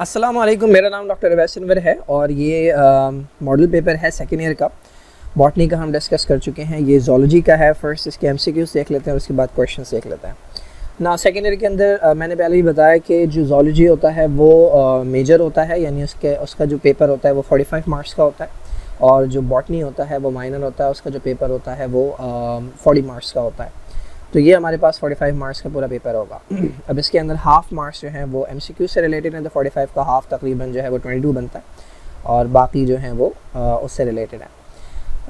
अस्सलाम वालेकुम। मेरा नाम डॉक्टर अवैस अनवर है और ये मॉडल पेपर है सेकेंड ईयर का। बॉटनी का हम डिस्कस कर चुके हैं, ये ज़ूलॉजी का है। फर्स्ट इसके एमसीक्यूज़ देख लेते हैं और उसके बाद क्वेश्चंस देख लेते हैं ना। सेकेंड ईयर के अंदर मैंने पहले ही बताया कि जो ज़ूलॉजी होता है वो मेजर होता है, यानी उसका जो पेपर होता है वो 45 मार्क्स का होता है, और जो बॉटनी होता है वो माइनर होता है, उसका जो पेपर होता है वो 40 मार्क्स का होता है। तो ये हमारे पास 45 मार्क्स का पूरा पेपर होगा। अब इसके अंदर हाफ मार्क्स जो हैं वो एमसीक्यू से रिलेटेड हैं, तो 45 का हाफ तकरीबन जो है वो 22 बनता है, और बाकी जो हैं वो उससे रिलेटेड है,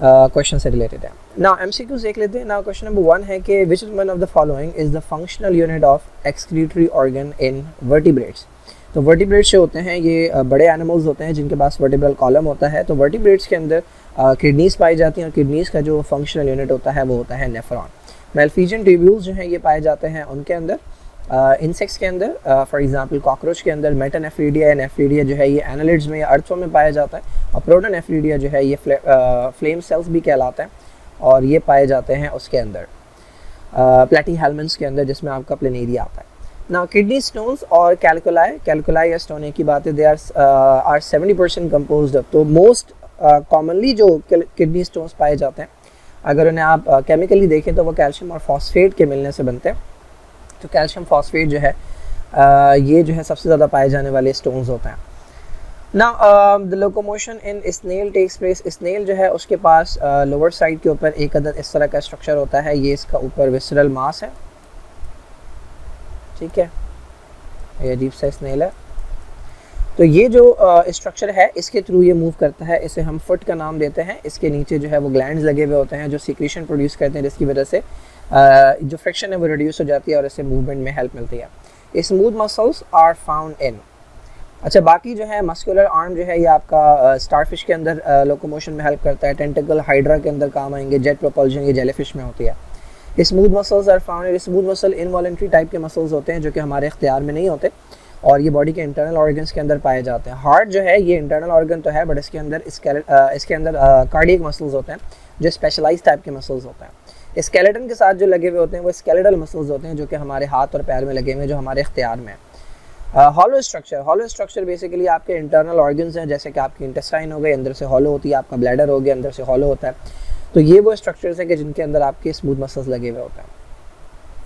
क्वेश्चन से रिलेटेड है ना। एमसीक्यूज देख लेते हैं ना। क्वेश्चन नंबर 1 है कि विच one of the following is the functional unit of excretory organ in vertebrates. तो वर्टिब्रेट्स जो होते हैं ये बड़े एनिमल्स होते हैं जिनके पास वर्टिब्रल कॉलम होता है। तो वर्टिब्रेट्स के अंदर किडनीज़ पाई जाती हैं, और किडनीज़ का जो फंक्शनल यूनिट होता है वो होता है नेफ्रॉन। मेल्फिजियन ट्यूब्यूल्स जो हैं ये पाए जाते हैं उनके अंदर। इंसेक्ट्स के अंदर फॉर एग्जांपल कॉकरोच के अंदर मेटानेफ्रीडिया या नेफ्रीडिया जो है ये एनालिड्स में या अर्थों में पाया जाता है, और प्रोटोनेफ्रीडिया जो है ये फ्लेम सेल्स भी कहलाता है, और ये पाए जाते हैं उसके अंदर प्लेटीहेल्मिन्थ्स के अंदर, जिसमें आपका प्लेनेरिया आता है ना। किडनी स्टोन्स और कैलकुलाई या स्टोन एक ही बात है, दे आर 70% कंपोज्ड। तो मोस्ट कॉमनली जो किडनी स्टोन्स पाए जाते हैं, अगर उन्हें आप केमिकली देखें तो वो कैल्शियम और फॉस्फेट के मिलने से बनते हैं। तो कैल्शियम फॉस्फेट जो है ये जो है सबसे ज़्यादा पाए जाने वाले स्टोन्स होते हैं ना। The locomotion in snail takes place. Snail जो है उसके पास लोअर साइड के ऊपर एक अदद इस तरह का स्ट्रक्चर होता है, ये इसका ऊपर विसरल मास है, ठीक है, ये अजीब सा स्नेल है। तो ये जो स्ट्रक्चर है इसके थ्रू ये मूव करता है, इसे हम फुट का नाम देते हैं। इसके नीचे जो है वो ग्लैंड्स लगे हुए होते हैं जो सीक्रेशन प्रोड्यूस करते हैं, जिसकी वजह से जो फ्रिक्शन है वो रिड्यूस हो जाती है और इससे मूवमेंट में हेल्प मिलती है। Smooth muscles are found in. अच्छा, बाकी जो है मस्कुलर आर्म जो है ये आपका स्टारफिश के अंदर लोकोमोशन में हेल्प करता है। टेंटिकल हाइड्रा के अंदर काम आएंगे। जेट प्रोपल्जन ये जेलीफिश में होती है। Smooth muscles are found. Smooth muscle involuntary type के मसल्स होते हैं जो कि हमारे इख्तियार में नहीं होते, और ये बॉडी के इंटरनल ऑर्गन्स के अंदर पाए जाते हैं। हार्ट जो है ये इंटरनल ऑर्गन तो है, बट इसके अंदर कार्डियक मसल्स होते हैं जो स्पेशलाइज टाइप के मसल्स होते हैं। स्केलेटन के साथ जो लगे हुए होते हैं वो स्केलेटल मसल्स होते हैं जो कि हमारे हाथ और पैर में लगे हुए हैं, जो हमारे इख्तियार में है। हॉलो स्ट्रक्चर बेसिकली आपके इंटरनल ऑर्गन्स हैं, जैसे कि आपकी इंटेस्टाइन हो गई, अंदर से हॉलो होती है, आपका ब्लैडर हो गया, अंदर से हॉलो होता है। तो ये वो स्ट्रक्चर्स हैं कि जिनके अंदर आपके स्मूथ मसल्स लगे हुए होते हैं।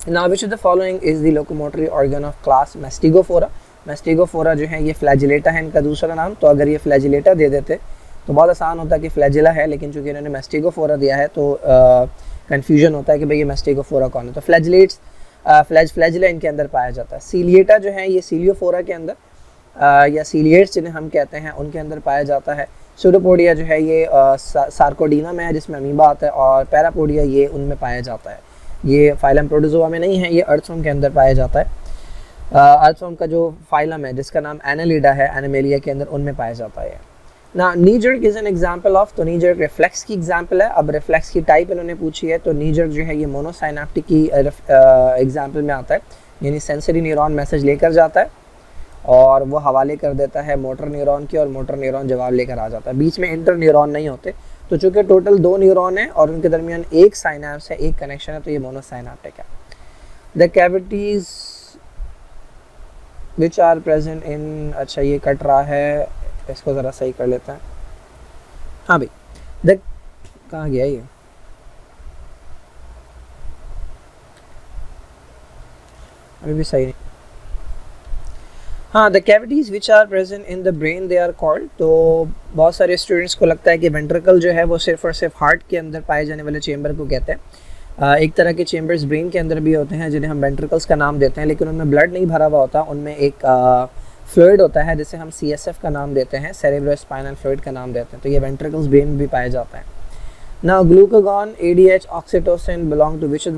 Now which of the following is the locomotory organ of class mastigophora. Mastigophora जो है ये फ्लैजिलेटा है इनका दूसरा नाम। तो अगर ये फ्लैजिलेटा दे देते तो बहुत आसान होता कि फ्लैजिला है, लेकिन चूंकि इन्होंने मैस्टिगोफोरा दिया है तो कन्फ्यूजन होता है कि भाई ये मैस्टिगोफोरा कौन है। तो फ्लैजिला इनके अंदर पाया जाता है। सीलिएटा जो है ये सीलियोफोरा के अंदर या सीलिएट्स जिन्हें हम कहते हैं उनके अंदर पाया जाता है। सूडोपोडिया जो है ये सार्कोडीना में है जिसमें अमीबा आता है, और पैरापोडिया ये उनमें पाया जाता है। ये फाइलम प्रोटोजोआ में नहीं है, ये अर्थवर्म के अंदर पाया जाता है। अर्थवर्म का जो फाइलम है जिसका नाम एनालिडा है, एनिमेलिया के अंदर उनमें पाया जाता है ना। नी jerk is an example of. तो नी जर्क रिफ्लेक्स की एग्जांपल है। अब रिफ्लेक्स की टाइप इन्होंने पूछी है, तो नी जर्क जो है ये मोनोसाइनेप्टिक की एग्जांपल में आता है, यानी सेंसरी न्यूरॉन मैसेज लेकर जाता है और वो हवाले कर देता है मोटर न्यूरॉन की, और मोटर न्यूरॉन जवाब लेकर आ जाता है। बीच में इंटर न्यूरॉन नहीं होते। तो चूँकि टोटल 2 न्यूरॉन है और उनके दरमियान एक साइनेप्स है, एक कनेक्शन है, तो ये मोनोसाइनेप्टिक है। The cavities which are present in. अच्छा, ये कट रहा है, इसको ज़रा सही कर लेते हैं। हाँ भाई, कहाँ गया ये? अभी भी सही नहीं। हाँ, the cavities which are present in the brain they are called. तो बहुत सारे स्टूडेंट्स को लगता है कि वेंट्रिकल जो है वो सिर्फ और सिर्फ हार्ट के अंदर पाए जाने वाले चेम्बर को कहते हैं। एक तरह के चेम्बर्स ब्रेन के अंदर भी होते हैं जिन्हें हम वेंट्रिकल्स का नाम देते हैं, लेकिन उनमें ब्लड नहीं भरा हुआ होता। उनमें एक फ्लूइड होता है जिसे हम CSF का नाम देते हैं, सेरेब्रोस्पाइनल फ्लूइड का नाम देते हैं। तो ये वेंट्रिकल्स ब्रेन में भी पाया जाता है ना। Glucagon, ADH, oxytocin belong to which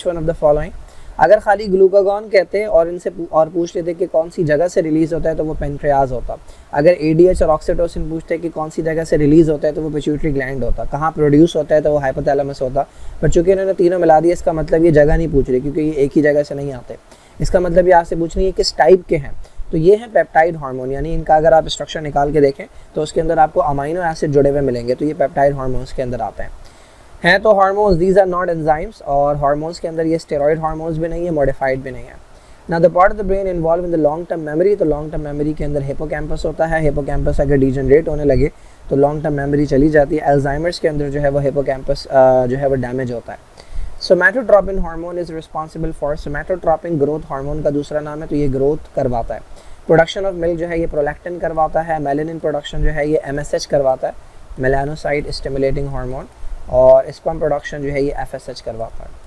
one of the following. अगर खाली ग्लूकागॉन कहते और इनसे और पूछ लेते कि कौन सी जगह से रिलीज़ होता है तो वो पेनक्रियाज होता। अगर ADH और ऑक्सीटोसिन पूछते कि कौन सी जगह से रिलीज़ होता है तो वो पिट्यूटरी ग्लैंड होता। कहाँ प्रोड्यूस होता है तो वो हाइपोथैलेमस होता। पर चूँकि इन्होंने तीनों मिला दिया, इसका मतलब ये जगह नहीं पूछ रही, क्योंकि ये एक ही जगह से नहीं आते। इसका मतलब ये आपसे पूछ रही है किस टाइप के हैं। तो ये है पेप्टाइड हार्मोन, यानी इनका अगर आप स्ट्रक्चर निकाल के देखें तो उसके अंदर आपको अमाइनो एसिड जुड़े हुए मिलेंगे। तो ये पेप्टाइड हार्मोन्स के अंदर आते हैं तो hormones, these are not enzymes. और हार्मोन्स के अंदर ये स्टेरॉइड हार्मोन्स भी नहीं है, मॉडिफाइड भी नहीं है ना the part of the brain involve in the long term memory, तो लॉन्ग टर्म मेमोरी के अंदर हिपोकैम्पस होता है। हिपोकैम्पस अगर डिजनरेट होने लगे तो लॉन्ग टर्म मेमोरी चली जाती है। अल्जाइमर्स के अंदर जो है वो हिपोकैम्पस जो है वो डैमेज होता है। Somatotropin hormone is responsible for, somatotropin growth hormone का दूसरा नाम है, तो ये ग्रोथ करवाता है। प्रोडक्शन ऑफ मिल्क जो है ये प्रोलैक्टिन करवाता है। मेलानिन प्रोडक्शन जो है ये MSH करवाता है, मेलानोसाइट स्टिमुलेटिंग हार्मोन, और स्पर्म प्रोडक्शन जो है ये FSH करवाता है।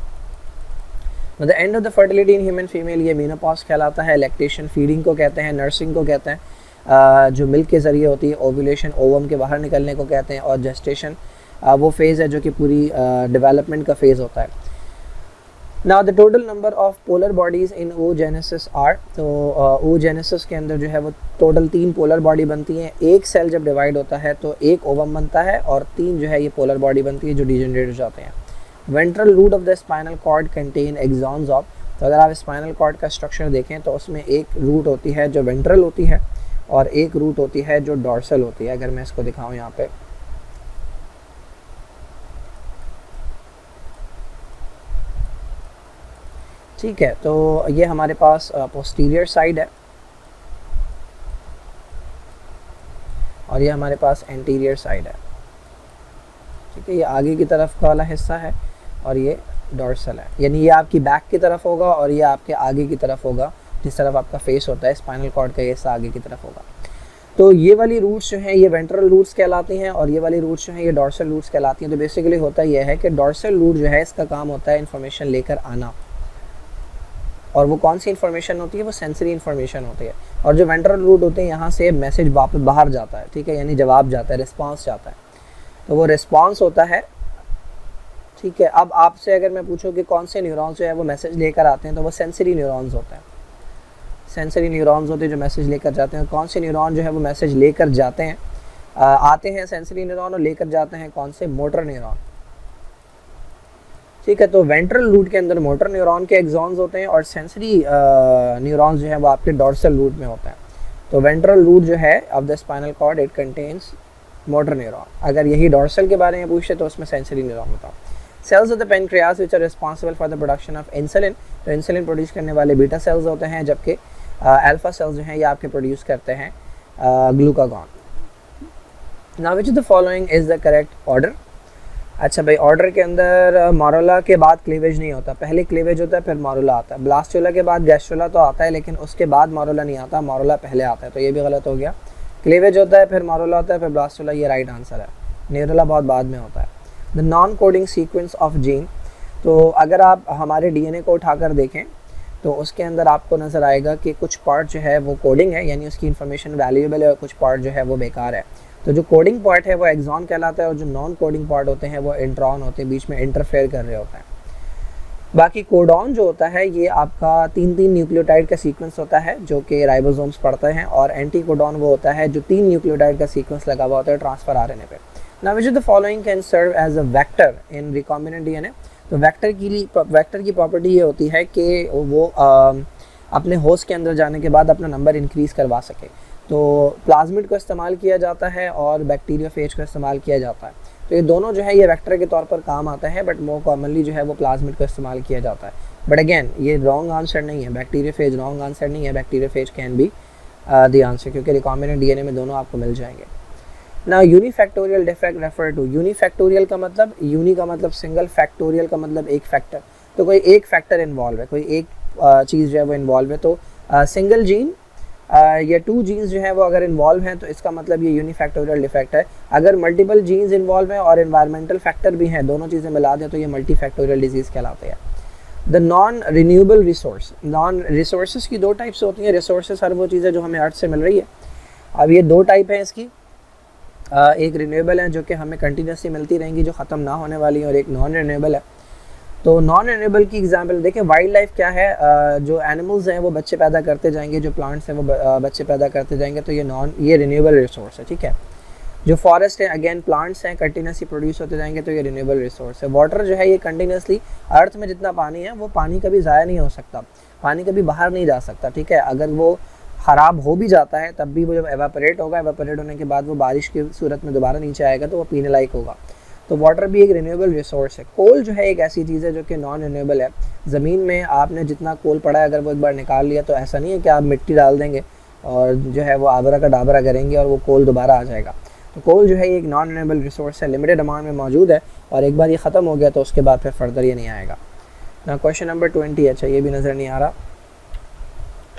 The end of the fertility in human female, ये मेनोपॉज कहलाता है। लैक्टेशन फीडिंग को कहते हैं, नर्सिंग को कहते हैं, जो मिल्क के ज़रिए होती है। ओव्यूलेशन ओवम के बाहर निकलने को कहते हैं, और जेस्टेशन वो फेज़ है जो कि पूरी डेवलपमेंट का फेज़ होता है। Now the total number of polar bodies in oogenesis are, तो oogenesis के अंदर जो है वो टोटल 3 पोलर बॉडी बनती हैं। एक सेल जब डिवाइड होता है तो एक ओवम बनता है, और 3 जो है ये पोलर बॉडी बनती है जो डिजेनरेट हो जाते हैं। Ventral root of the spinal cord contain axons of, तो अगर आप स्पाइनल कॉर्ड का स्ट्रक्चर देखें तो उसमें एक रूट होती है जो वेंट्रल होती है, और एक रूट होती है जो डॉर्सल होती है। अगर मैं इसको दिखाऊं यहाँ पे, ठीक है, तो ये हमारे पास पोस्टीरियर साइड है, और ये हमारे पास एंटीरियर साइड है। ठीक है, ये आगे की तरफ का वाला हिस्सा है, और ये डॉर्सल है, यानी ये आपकी बैक की तरफ होगा, और ये आपके आगे की तरफ होगा। जिस तरफ आपका फेस होता है स्पाइनल कॉर्ड का, ये हिस्सा आगे की तरफ होगा। तो ये वाली रूट्स जो हैं ये वेंट्रल रूट्स कहलाती हैं, और ये वाली रूट्स जो हैं ये डॉर्सल रूट्स कहलाती हैं। तो बेसिकली होता यह है कि डॉर्सल रूट जो है इसका काम होता है इन्फॉर्मेशन लेकर आना, और वो कौन सी इन्फॉर्मेशन होती है, वो सेंसरी इन्फॉर्मेशन होती है। और जो वेंट्रल रूट होते हैं यहाँ से मैसेज वापस बाहर जाता है, ठीक है, यानी जवाब जाता है, रिस्पॉन्स जाता है, तो वो रिस्पॉन्स होता है। ठीक है, अब आपसे अगर मैं पूछूं कि कौन से न्यूरॉन्स जो है वो मैसेज लेकर आते हैं, तो वो सेंसरी न्यूरॉन्स होते हैं। सेंसरी न्यूरॉन्स होते हैं जो मैसेज लेकर जाते हैं। कौन से न्यूरॉन जो है वो मैसेज लेकर जाते हैं, आते हैं सेंसरी न्यूरॉन, और लेकर जाते हैं कौन से, मोटर न्यूरॉन। ठीक है, तो वेंट्रल रूट के अंदर मोटर न्यूरॉन के एक्सॉन्स होते हैं, और सेंसरी न्यूरॉन्स जो है वो आपके डॉर्सल रूट में होता है। तो वेंट्रल रूट जो है of the spinal cord it contains motor neuron. अगर यही डॉर्सल के बारे में पूछे तो उसमें सेंसरी न्यूरॉन होता है। Cells of the pancreas which are responsible for the production of insulin, तो इंसुलिन प्रोड्यूस करने वाले बीटा सेल्स होते हैं, जबकि अल्फा सेल्स जो हैं ये आपके प्रोड्यूस करते हैं glucagon. Now which of the following is the correct order. अच्छा भाई, ऑर्डर के अंदर मारोला के बाद क्लीवेज नहीं होता, पहले क्लीवेज होता है फिर मारोला आता है। ब्लास्टुला के बाद गैस्ट्रुला तो आता है, लेकिन उसके बाद मारोला नहीं आता, मारोला पहले आता है, तो ये भी गलत हो गया। क्लीवेज होता है, फिर मारोला होता है, फिर ब्लास्टुला, ये राइट आंसर है। न्यूरोला बहुत बाद में होता है। The non coding sequence of gene, तो अगर आप हमारे DNA को उठाकर देखें तो उसके अंदर आपको नज़र आएगा कि कुछ पार्ट जो है वो कोडिंग है, यानी उसकी इन्फॉर्मेशन वैल्यूएबल है, और कुछ पार्ट जो है वो बेकार है। तो जो कोडिंग पार्ट है वो एक्सॉन कहलाता है, और जो नॉन कोडिंग पार्ट होते हैं वो इंट्रॉन होते हैं, बीच में इंटरफेयर कर रहे होते हैं। बाकी कोडॉन जो होता है ये आपका 3 न्यूक्लियोटाइड का सीक्वेंस होता है जो कि राइबोसोम्स पढ़ते हैं, और एंटी कोडॉन वो होता है जो 3 न्यूक्लियोटाइड का सीक्वेंस लगा हुआ होता है ट्रांसफर RNA पे। Now which of the following can serve as a vector in recombinant DNA, तो वेक्टर की प्रॉपर्टी ये होती है कि वो अपने होस्ट के अंदर जाने के बाद अपना नंबर इंक्रीज़ करवा सके। तो प्लाज्मिड को इस्तेमाल किया जाता है और बैक्टीरियोफेज को इस्तेमाल किया जाता है, तो ये दोनों जो है ये वेक्टर के तौर पर काम आता है, बट मोर कॉमनली जो है वो प्लाज्मिड को इस्तेमाल किया जाता है। बट अगेन ये रॉन्ग आंसर नहीं है, बैक्टीरियोफेज रॉन्ग आंसर नहीं है, bacteriophage can be the answer, क्योंकि रिकॉम्बिनेंट DNA में दोनों आपको मिल जाएंगे। ना यूनिफैक्टोरियल डिफेक्ट रेफर टू, यूनिफैक्टोरियल का मतलब, यूनी का मतलब सिंगल, फैक्टोरियल का मतलब एक फैक्टर, तो कोई एक फैक्टर इन्वॉल्व है, कोई एक चीज़ जो है वो इन्वॉल्व है। तो सिंगल जीन या 2 जीन्स जो है वो अगर इन्वॉल्व हैं तो इसका मतलब ये यूनिफैक्टोरियल डिफेक्ट है। अगर मल्टीपल जीन्स इन्वॉल्व हैं और एनवायरमेंटल फैक्टर भी हैं, दोनों चीज़ें मिला दें तो ये मल्टीफैक्टोरियल डिजीज़ कहलाते हैं। The non renewable resource, non resources की 2 टाइप्स होती हैं। रिसोर्सेज हर वो चीज़ है जो हमें अर्थ से मिल रही है। अब ये 2 टाइप हैं इसकी, एक रिन्यूएबल है जो कि हमें कंटिन्यूसली मिलती रहेंगी, जो ख़त्म ना होने वाली है, और एक नॉन रिन्यूएबल है। तो नॉन रिन्यूएबल की एग्जांपल देखें, वाइल्ड लाइफ क्या है, जो एनिमल्स हैं वो बच्चे पैदा करते जाएंगे, जो प्लांट्स हैं वो बच्चे पैदा करते जाएंगे, तो ये रिन्यूएबल रिसोर्स है। ठीक है, जो फॉरेस्ट है अगेन प्लांट्स हैं, कंटिन्यूसली प्रोड्यूस होते जाएंगे, तो ये रिन्यूएबल रिसोर्स है। वाटर जो है ये कंटिन्यूसली, अर्थ में जितना पानी है वो पानी कभी ज़ाया नहीं हो सकता, पानी कभी बाहर नहीं जा सकता। ठीक है, अगर वो ख़राब हो भी जाता है तब भी वो जब एवापोरेट होगा, एवापोरेट होने के बाद वो बारिश की सूरत में दोबारा नीचे आएगा तो वो पीने लायक होगा। तो तो वाटर भी एक रिन्यूएबल रिसोर्स है। कोल जो है एक ऐसी चीज़ है जो कि नॉन रिन्यूएबल है। ज़मीन में आपने जितना कोल पड़ा है अगर वो एक बार निकाल लिया तो ऐसा नहीं है कि आप मिट्टी डाल देंगे और जो है वो आबरा का डाबरा करेंगे और वो कोल दोबारा आ जाएगा। तो कोल जो है एक नॉन रिन्यूएबल रिसोर्स है, लिमिटेड अमाउंट में मौजूद है और एक बार ये ख़त्म हो गया तो उसके बाद फिर फर्दर ये नहीं आएगा ना। क्वेश्चन नंबर 20, अच्छा ये भी नज़र नहीं आ रहा।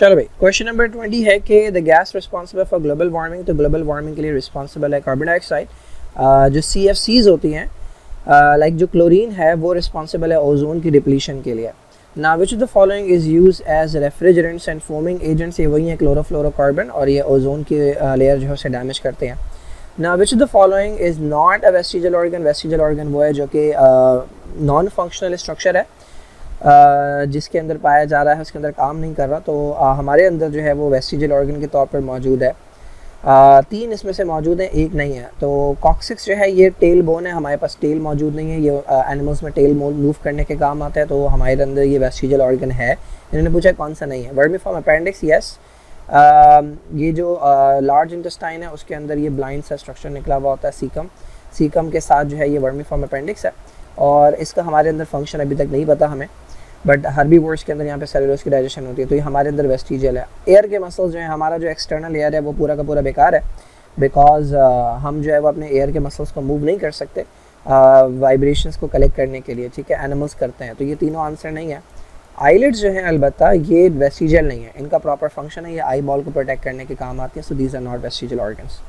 चलो भाई, क्वेश्चन नंबर 20 है कि the gas responsible for global warming, तो ग्लोबल वार्मिंग के लिए रिस्पॉन्सिबल है कार्बन डाइऑक्साइड। जो CFCs होती हैं लाइक जो क्लोरीन है वो रिस्पॉन्सिबल है ओजोन की डिप्लीशन के लिए। ना which of the following is use as refrigerants and foaming agents, ये वही है क्लोरोफ्लोरोकार्बन और ये ओजोन की लेयर जो है उसे डैमेज करते हैं। ना which of the following is not a vestigial organ, vestigial organ वो है जो कि नॉन फंक्शनल स्ट्रक्चर है, जिसके अंदर पाया जा रहा है उसके अंदर काम नहीं कर रहा, तो हमारे अंदर जो है वो वेस्टिजल ऑर्गन के तौर पर मौजूद है। 3 इसमें से मौजूद हैं, एक नहीं है। तो कॉक्सिक्स जो है ये टेल बोन है, हमारे पास टेल मौजूद नहीं है, ये एनिमल्स में टेल मूव करने के काम आता है, तो हमारे अंदर ये वेस्टिजल ऑर्गन है। इन्होंने पूछा कौन सा नहीं है। Vermiform appendix, yes. ये जो लार्ज इंटेस्टाइन है उसके अंदर ये ब्लाइंड सा स्ट्रक्चर निकला हुआ होता है, सीकम, सीकम के साथ जो है ये वर्मीफॉर्म अपेंडिक्स है और इसका हमारे अंदर फंक्शन अभी तक नहीं पता हमें, बट हर्बीवोर्स के अंदर यहाँ पे सेलुलोज की डाइजेशन होती है, तो ये हमारे अंदर वेस्टिजियल है। एयर के मसल्स जो है, हमारा जो एक्सटर्नल एयर है वो पूरा का पूरा बेकार है, बिकॉज हम जो है वो अपने एयर के मसल्स को मूव नहीं कर सकते वाइब्रेशंस को कलेक्ट करने के लिए, ठीक है, एनिमल्स करते हैं, तो ये तीनों आंसर नहीं है। आईलिड्स जो है अलबत्ता ये वेस्टिजियल नहीं है, इनका प्रॉपर फंक्शन है, ये आई बॉल को प्रोटेक्ट करने के काम आती है, so these are not vestigial organs.